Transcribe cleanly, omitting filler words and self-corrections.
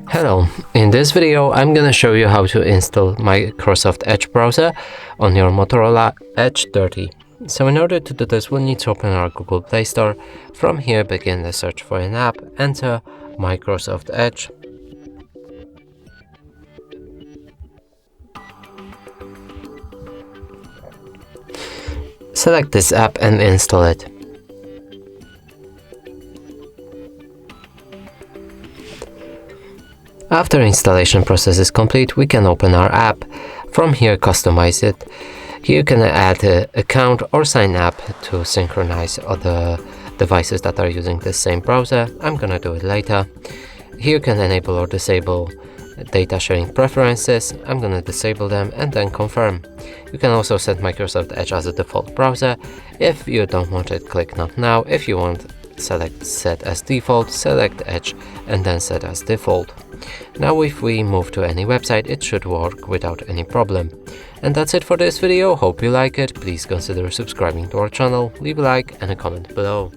Hello, in this video I'm gonna show you how to install Microsoft Edge browser on your Motorola Edge 30. So in order to do this, we'll need to open our Google Play Store. From here, begin the search for an app, enter Microsoft Edge. Select this app and install it. After installation process is complete, we can open our app. From here, customize it. Here you can add an account or sign up to synchronize other devices that are using the same browser. I'm gonna do it later. Here you can enable or disable data sharing preferences. I'm gonna disable them and then confirm. You can also set Microsoft Edge as a default browser. If you don't want it, click Not Now. If you want, select Set as Default, select Edge and then Set as Default. Now if we move to any website, it should work without any problem. And that's it for this video. Hope you like it. Please consider subscribing to our channel, leave a like and a comment below.